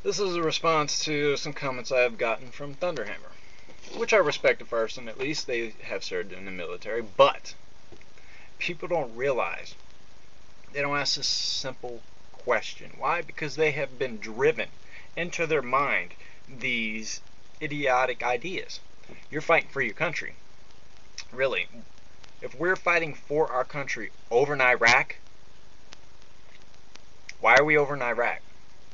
This is a response to some comments I have gotten from Thunderhammer, which I respect a person, at least they have served in the military, but people don't realize, they don't ask this simple question. Why? Because they have been driven into their mind these idiotic ideas. You're fighting for your country. Really, if we're fighting for our country over in Iraq, why are we over in Iraq?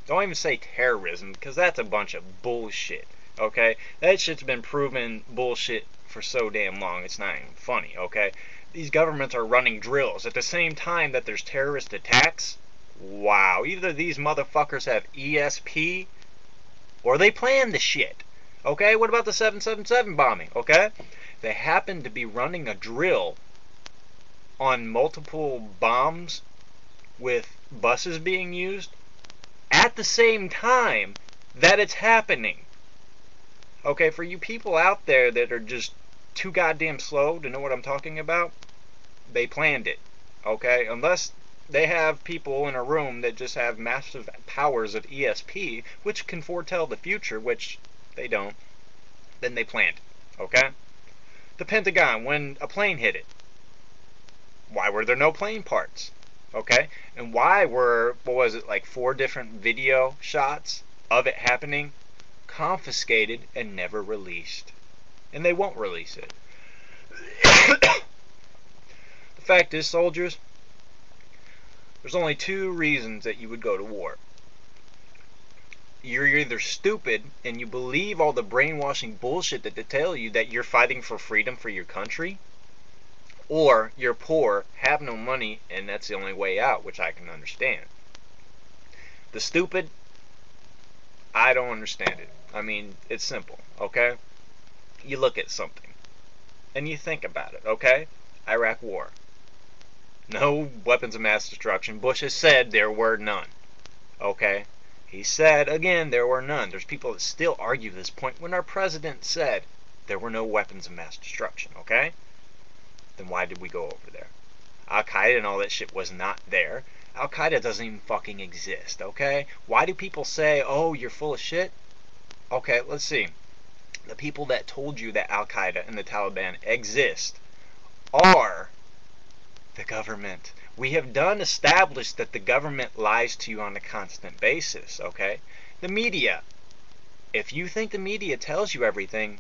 Don't even say terrorism, because that's a bunch of bullshit. Okay? That shit's been proven bullshit for so damn long, it's not even funny, okay? These governments are running drills at the same time that there's terrorist attacks. Wow, either these motherfuckers have ESP or they planned the shit. Okay? What about the 777 bombing? Okay? They happen to be running a drill on multiple bombs with buses being used at the same time that it's happening. Okay, for you people out there that are just too goddamn slow to know what I'm talking about, they planned it. Okay, unless they have people in a room that just have massive powers of ESP, which can foretell the future, which they don't, then they planned it. Okay? The Pentagon, when a plane hit it, why were there no plane parts? Okay? And why were, what was it, like 4 different video shots of it happening confiscated and never released? And they won't release it. The fact is, soldiers, there's only 2 reasons that you would go to war. You're either stupid and you believe all the brainwashing bullshit that they tell you that you're fighting for freedom for your country, or you're poor, have no money, and that's the only way out, which I can understand. The stupid, I don't understand it. I mean, it's simple, okay? You look at something and you think about it, okay? Iraq War. No weapons of mass destruction. Bush has said there were none, okay? He said, again, there were none. There's people that still argue this point when our president said there were no weapons of mass destruction, okay? Then why did we go over there? Al-Qaeda and all that shit was not there. Al-Qaeda doesn't even fucking exist, okay? Why do people say, oh, you're full of shit? Okay, let's see. The people that told you that Al-Qaeda and the Taliban exist are the government. We have done established that the government lies to you on a constant basis, okay? The media. If you think the media tells you everything,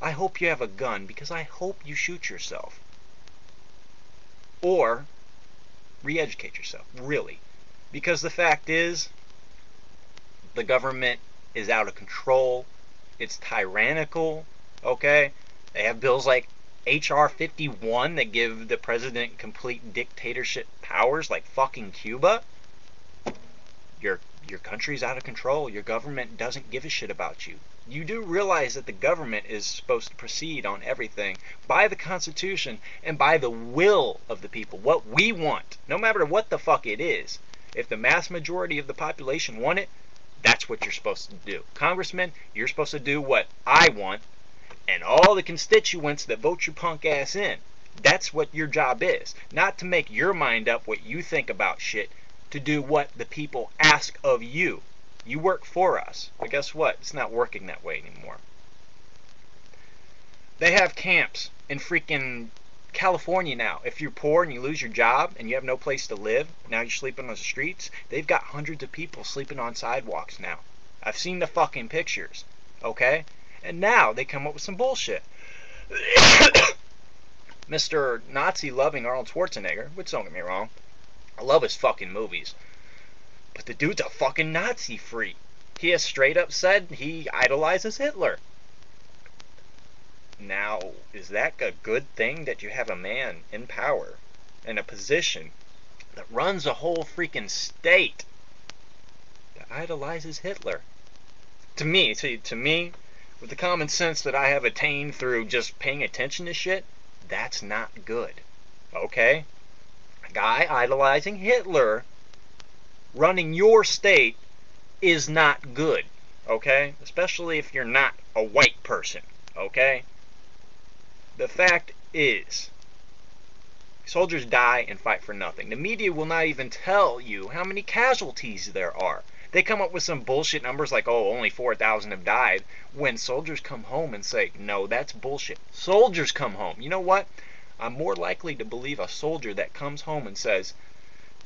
I hope you have a gun, because I hope you shoot yourself. Or re-educate yourself, really. Because the fact is, the government is out of control. It's tyrannical, okay? They have bills like HR 51 that give the president complete dictatorship powers, like fucking Cuba. Your country's out of control. Your government doesn't give a shit about you. You do realize that the government is supposed to proceed on everything by the Constitution and by the will of the people. What we want, no matter what the fuck it is. If the mass majority of the population want it, that's what you're supposed to do. Congressman, you're supposed to do what I want, and all the constituents that vote your punk ass in. That's what your job is. Not to make your mind up what you think about shit, to do what the people ask of you. You work for us. But guess what? It's not working that way anymore. They have camps in freaking California now. If you're poor and you lose your job and you have no place to live, now you're sleeping on the streets, they've got hundreds of people sleeping on sidewalks now. I've seen the fucking pictures. Okay? And now they come up with some bullshit. Mr. Nazi-loving Arnold Schwarzenegger, which don't get me wrong, I love his fucking movies, but the dude's a fucking Nazi freak. He has straight up said he idolizes Hitler. Now, is that a good thing that you have a man in power, in a position that runs a whole freaking state, that idolizes Hitler? To me, with the common sense that I have attained through just paying attention to shit, that's not good. Okay? A guy idolizing Hitler running your state is not good. Okay? Especially if you're not a white person. Okay? The fact is, soldiers die and fight for nothing. The media will not even tell you how many casualties there are. They come up with some bullshit numbers like, oh, only 4,000 have died, when soldiers come home and say, no, that's bullshit. Soldiers come home. You know what? I'm more likely to believe a soldier that comes home and says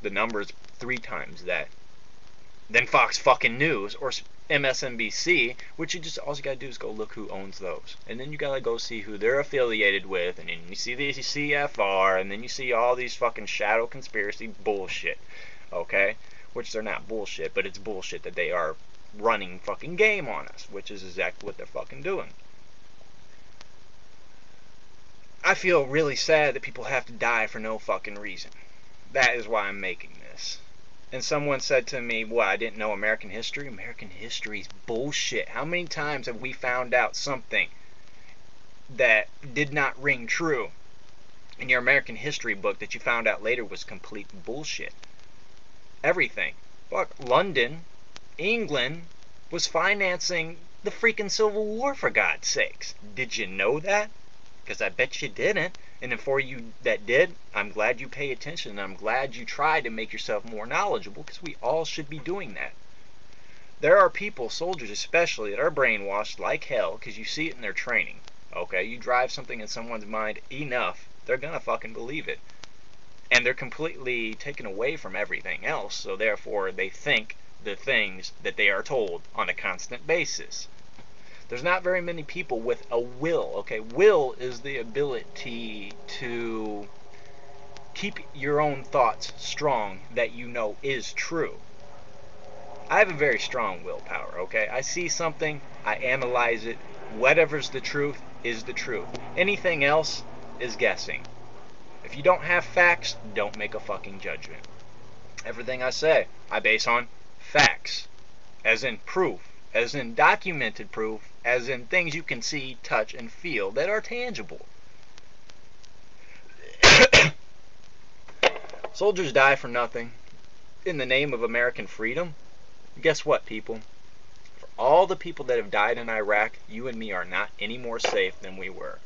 the number's 3 times that than Fox fucking News or MSNBC, which all you gotta do is go look who owns those, and then you gotta go see who they're affiliated with, and then you see the CFR, and then you see all these fucking shadow conspiracy bullshit, okay? Which they're not bullshit, but it's bullshit that they are running fucking game on us, which is exactly what they're fucking doing. I feel really sad that people have to die for no fucking reason. That is why I'm making this. And someone said to me, what, I didn't know American history? American history is bullshit. How many times have we found out something that did not ring true in your American history book that you found out later was complete bullshit? Everything. Fuck, London, England was financing the freaking Civil War, for God's sakes. Did you know that? Because I bet you didn't. And then for you that did, I'm glad you pay attention. And I'm glad you try to make yourself more knowledgeable, because we all should be doing that. There are people, soldiers especially, that are brainwashed like hell, because you see it in their training. Okay, you drive something in someone's mind enough, they're gonna fucking believe it. And they're completely taken away from everything else, so therefore they think the things that they are told on a constant basis. There's not very many people with a will, okay? Will is the ability to keep your own thoughts strong that you know is true. I have a very strong willpower, okay? I see something, I analyze it, whatever's the truth is the truth. Anything else is guessing. If you don't have facts, don't make a fucking judgment. Everything I say, I base on facts, as in proof, as in documented proof, as in things you can see, touch, and feel that are tangible. Soldiers die for nothing in the name of American freedom. Guess what, people? For all the people that have died in Iraq, you and me are not any more safe than we were.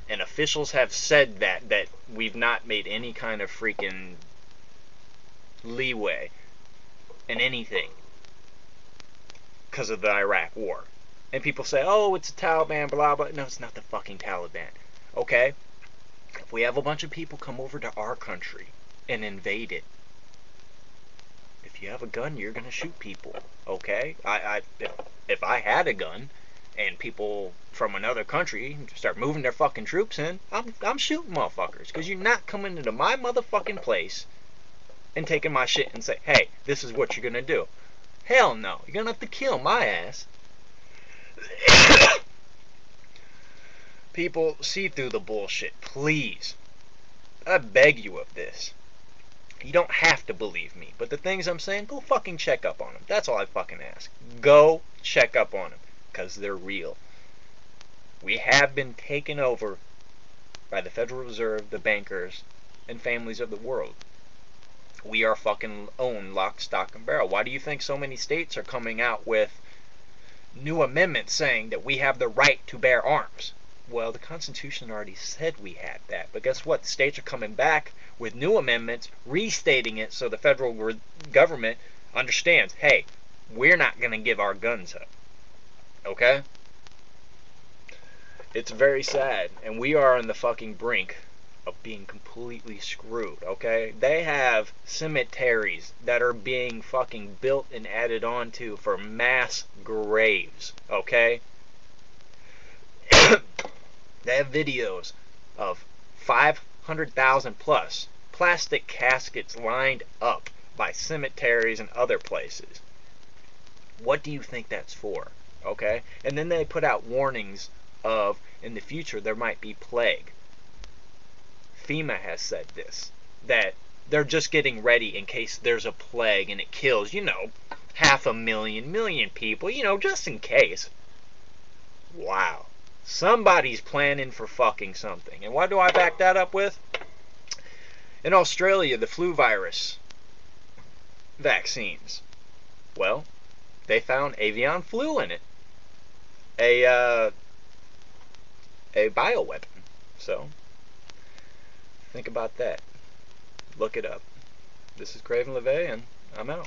And officials have said that we've not made any kind of freaking leeway in anything because of the Iraq war. And people say, oh, it's the Taliban, blah, blah. No, it's not the fucking Taliban. Okay? If we have a bunch of people come over to our country and invade it, if you have a gun, you're going to shoot people. Okay? If I had a gun and people from another country start moving their fucking troops in, I'm shooting motherfuckers. Because you're not coming into my motherfucking place and taking my shit and say, hey, this is what you're going to do. Hell no. You're going to have to kill my ass. People, see through the bullshit, please. I beg you of this. You don't have to believe me, but the things I'm saying, go fucking check up on them. That's all I fucking ask. Go check up on them, because they're real. We have been taken over by the Federal Reserve, the bankers, and families of the world. We are fucking owned lock, stock, and barrel. Why do you think so many states are coming out with new amendments saying that we have the right to bear arms? Well, the Constitution already said we had that. But guess what? The states are coming back with new amendments, restating it so the federal government understands, hey, we're not going to give our guns up. Okay? It's very sad. And we are on the fucking brink of being completely screwed. Okay? They have cemeteries that are being fucking built and added on to for mass graves. Okay? They have videos of 500,000 plus plastic caskets lined up by cemeteries and other places. What do you think that's for? Okay? And then they put out warnings of, in the future, there might be plague. FEMA has said this, that they're just getting ready in case there's a plague and it kills, 500,000, million people, just in case. Wow. Somebody's planning for fucking something. And what do I back that up with? In Australia, the flu virus vaccines. Well, they found avian flu in it. A bioweapon. So, think about that. Look it up. This is Craven LeVay, and I'm out.